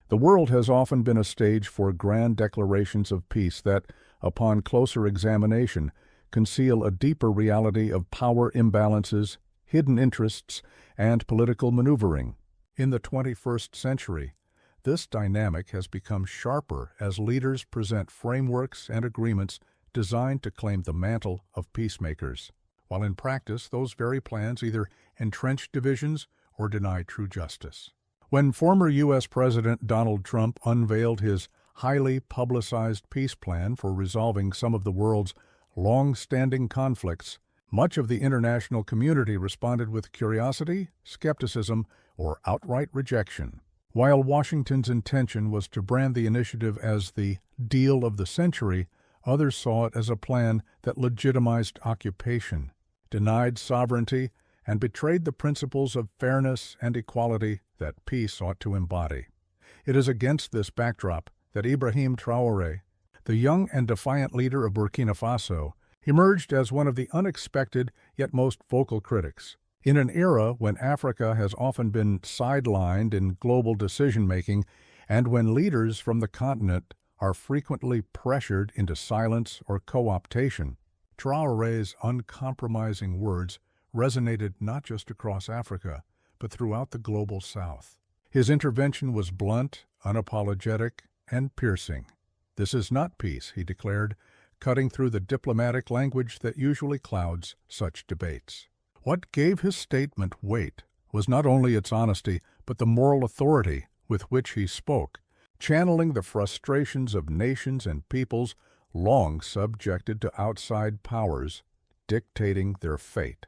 The world has often been a stage for grand declarations of peace that, upon closer examination, conceal a deeper reality of power imbalances, hidden interests, and political maneuvering. In the 21st century, this dynamic has become sharper as leaders present frameworks and agreements designed to claim the mantle of peacemakers, while in practice those very plans either entrench divisions or deny true justice. When former U.S. President Donald Trump unveiled his highly publicized peace plan for resolving some of the world's long-standing conflicts, much of the international community responded with curiosity, skepticism, or outright rejection. While Washington's intention was to brand the initiative as the deal of the century, others saw it as a plan that legitimized occupation, denied sovereignty, and betrayed the principles of fairness and equality that peace ought to embody. It is against this backdrop that Ibrahim Traoré, the young and defiant leader of Burkina Faso, emerged as one of the unexpected yet most vocal critics. In an era when Africa has often been sidelined in global decision-making and when leaders from the continent are frequently pressured into silence or co-optation, Traoré's uncompromising words resonated not just across Africa, but throughout the global South. His intervention was blunt, unapologetic, and piercing. "This is not peace," he declared, cutting through the diplomatic language that usually clouds such debates. What gave his statement weight was not only its honesty, but the moral authority with which he spoke, channeling the frustrations of nations and peoples long subjected to outside powers dictating their fate.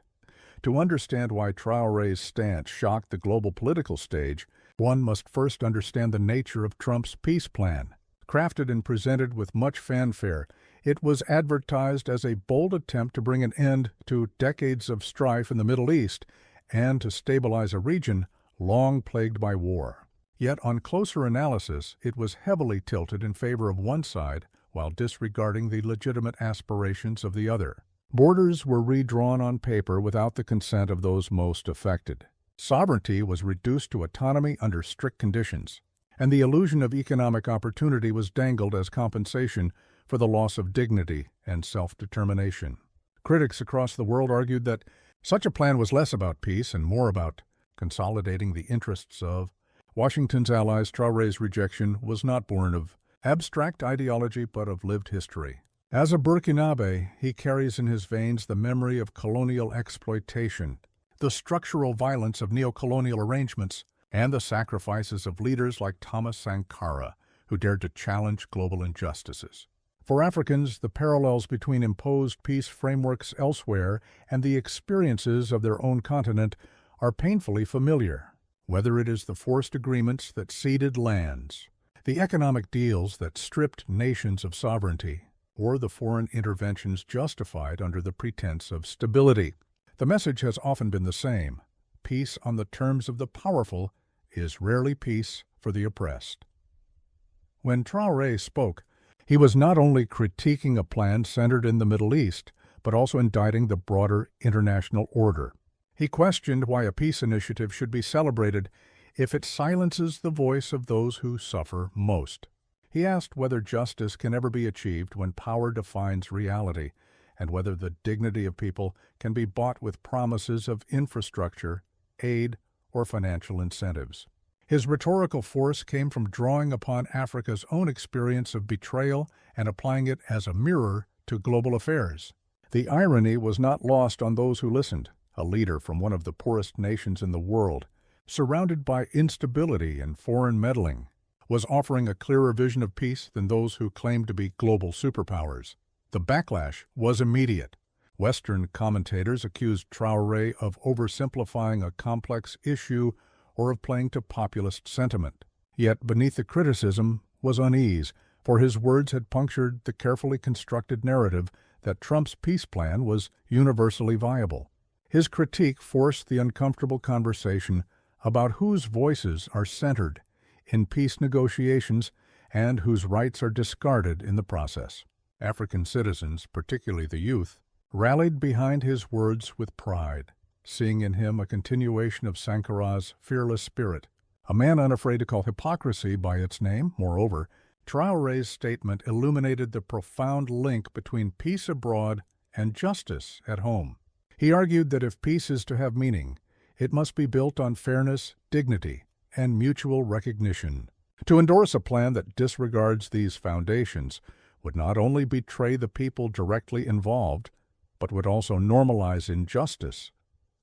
To understand why Traoré's stance shocked the global political stage, one must first understand the nature of Trump's peace plan. Crafted and presented with much fanfare, it was advertised as a bold attempt to bring an end to decades of strife in the Middle East and to stabilize a region long plagued by war. Yet on closer analysis, it was heavily tilted in favor of one side while disregarding the legitimate aspirations of the other. Borders were redrawn on paper without the consent of those most affected. Sovereignty was reduced to autonomy under strict conditions, and the illusion of economic opportunity was dangled as compensation for the loss of dignity and self-determination. Critics across the world argued that such a plan was less about peace and more about consolidating the interests of Washington's allies. Traoré's rejection was not born of abstract ideology but of lived history. As a Burkinabe, he carries in his veins the memory of colonial exploitation, the structural violence of neocolonial arrangements, and the sacrifices of leaders like Thomas Sankara, who dared to challenge global injustices. For Africans, the parallels between imposed peace frameworks elsewhere and the experiences of their own continent are painfully familiar. Whether it is the forced agreements that ceded lands, the economic deals that stripped nations of sovereignty, or the foreign interventions justified under the pretense of stability, the message has often been the same. Peace on the terms of the powerful is rarely peace for the oppressed. When Traoré spoke, he was not only critiquing a plan centered in the Middle East, but also indicting the broader international order. He questioned why a peace initiative should be celebrated if it silences the voice of those who suffer most. He asked whether justice can ever be achieved when power defines reality, and whether the dignity of people can be bought with promises of infrastructure, aid, or financial incentives. His rhetorical force came from drawing upon Africa's own experience of betrayal and applying it as a mirror to global affairs. The irony was not lost on those who listened. A leader from one of the poorest nations in the world, surrounded by instability and foreign meddling, was offering a clearer vision of peace than those who claimed to be global superpowers. The backlash was immediate. Western commentators accused Traoré of oversimplifying a complex issue or of playing to populist sentiment. Yet beneath the criticism was unease, for his words had punctured the carefully constructed narrative that Trump's peace plan was universally viable. His critique forced the uncomfortable conversation about whose voices are centered in peace negotiations and whose rights are discarded in the process. African citizens, particularly the youth, rallied behind his words with pride, seeing in him a continuation of Sankara's fearless spirit. A man unafraid to call hypocrisy by its name, moreover, Traoré's statement illuminated the profound link between peace abroad and justice at home. He argued that if peace is to have meaning, it must be built on fairness, dignity, and mutual recognition. To endorse a plan that disregards these foundations would not only betray the people directly involved, but would also normalize injustice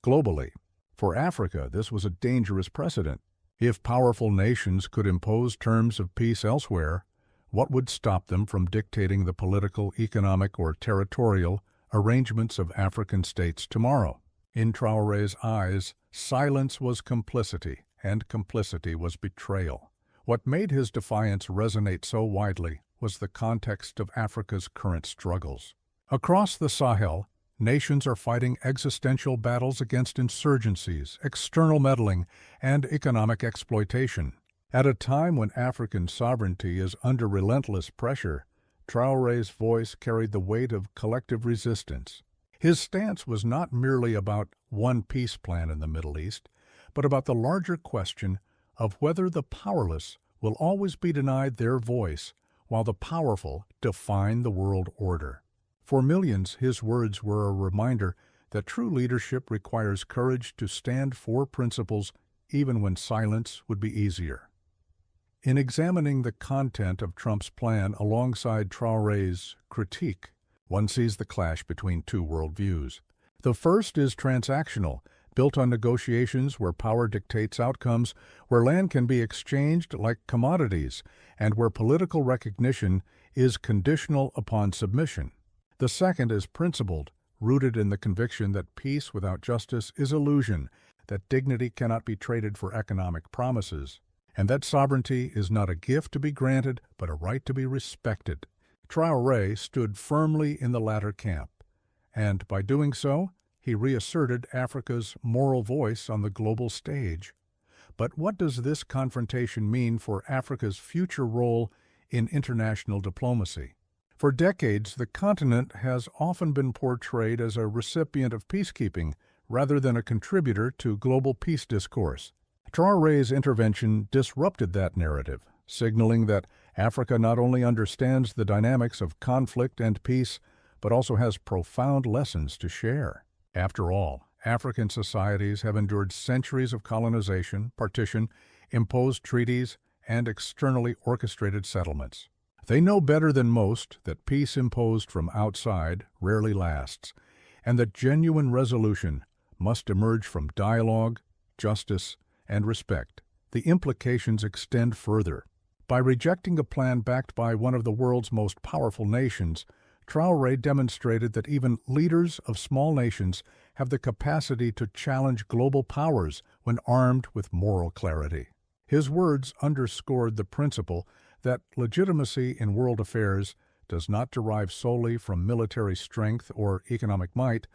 globally. For Africa, this was a dangerous precedent. If powerful nations could impose terms of peace elsewhere, what would stop them from dictating the political, economic, or territorial arrangements of African states tomorrow? In Traoré's eyes, silence was complicity, and complicity was betrayal. What made his defiance resonate so widely was the context of Africa's current struggles. Across the Sahel, nations are fighting existential battles against insurgencies, external meddling, and economic exploitation. At a time when African sovereignty is under relentless pressure, Traoré's voice carried the weight of collective resistance. His stance was not merely about one peace plan in the Middle East, but about the larger question of whether the powerless will always be denied their voice while the powerful define the world order. For millions, his words were a reminder that true leadership requires courage to stand for principles even when silence would be easier. In examining the content of Trump's plan alongside Traoré's critique, one sees the clash between two worldviews. The first is transactional, built on negotiations where power dictates outcomes, where land can be exchanged like commodities, and where political recognition is conditional upon submission. The second is principled, rooted in the conviction that peace without justice is illusion, that dignity cannot be traded for economic promises, and that sovereignty is not a gift to be granted, but a right to be respected. Traoré stood firmly in the latter camp, and by doing so, he reasserted Africa's moral voice on the global stage. But what does this confrontation mean for Africa's future role in international diplomacy? For decades, the continent has often been portrayed as a recipient of peacekeeping rather than a contributor to global peace discourse. Traoré's intervention disrupted that narrative, signaling that Africa not only understands the dynamics of conflict and peace, but also has profound lessons to share. After all, African societies have endured centuries of colonization, partition, imposed treaties, and externally orchestrated settlements. They know better than most that peace imposed from outside rarely lasts, and that genuine resolution must emerge from dialogue, justice, and respect. The implications extend further. By rejecting a plan backed by one of the world's most powerful nations, Traoré demonstrated that even leaders of small nations have the capacity to challenge global powers when armed with moral clarity. His words underscored the principle that legitimacy in world affairs does not derive solely from military strength or economic might,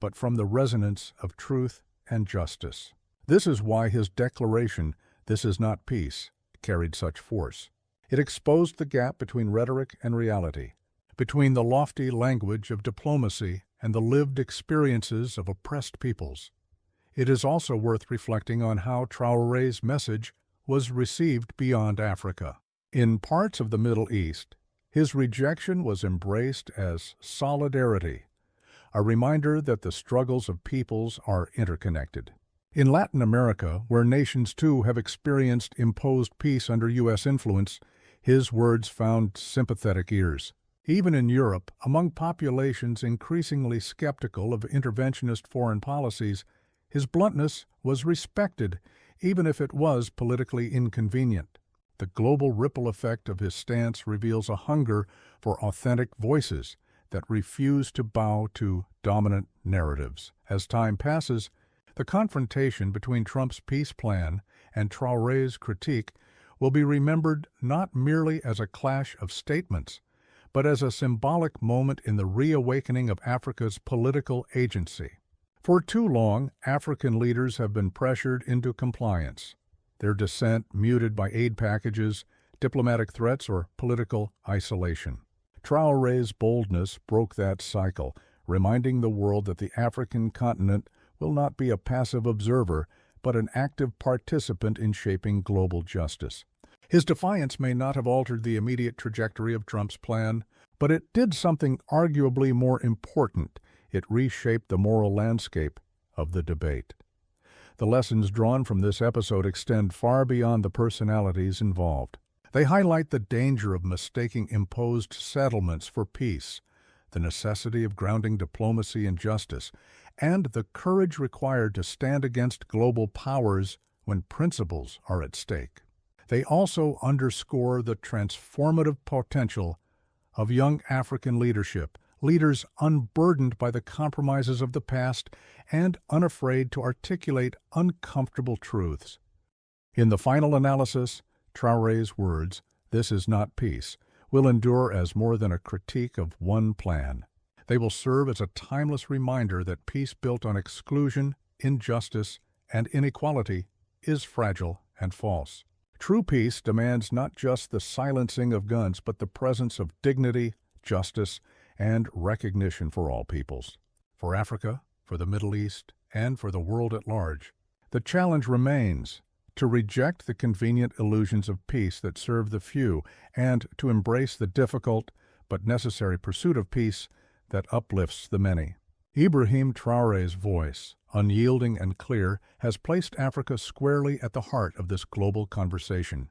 but from the resonance of truth and justice. This is why his declaration, "This is not peace," carried such force. It exposed the gap between rhetoric and reality, between the lofty language of diplomacy and the lived experiences of oppressed peoples. It is also worth reflecting on how Traoré's message was received beyond Africa. In parts of the Middle East, his rejection was embraced as solidarity, a reminder that the struggles of peoples are interconnected. In Latin America, where nations too have experienced imposed peace under U.S. influence, his words found sympathetic ears. Even in Europe, among populations increasingly skeptical of interventionist foreign policies, his bluntness was respected, even if it was politically inconvenient. The global ripple effect of his stance reveals a hunger for authentic voices that refuse to bow to dominant narratives. As time passes, the confrontation between Trump's peace plan and Traoré's critique will be remembered not merely as a clash of statements, but as a symbolic moment in the reawakening of Africa's political agency. For too long, African leaders have been pressured into compliance, their dissent muted by aid packages, diplomatic threats, or political isolation. Traoré's boldness broke that cycle, reminding the world that the African continent will not be a passive observer, but an active participant in shaping global justice. His defiance may not have altered the immediate trajectory of Trump's plan, but it did something arguably more important. It reshaped the moral landscape of the debate. The lessons drawn from this episode extend far beyond the personalities involved. They highlight the danger of mistaking imposed settlements for peace, the necessity of grounding diplomacy in justice, and the courage required to stand against global powers when principles are at stake. They also underscore the transformative potential of young African leadership, leaders unburdened by the compromises of the past and unafraid to articulate uncomfortable truths. In the final analysis, Traoré's words, "This is not peace," will endure as more than a critique of one plan. They will serve as a timeless reminder that peace built on exclusion, injustice, and inequality is fragile and false. True peace demands not just the silencing of guns, but the presence of dignity, justice, and recognition for all peoples. For Africa, for the Middle East, and for the world at large, the challenge remains to reject the convenient illusions of peace that serve the few and to embrace the difficult but necessary pursuit of peace that uplifts the many. Ibrahim Traoré's voice, unyielding and clear, has placed Africa squarely at the heart of this global conversation.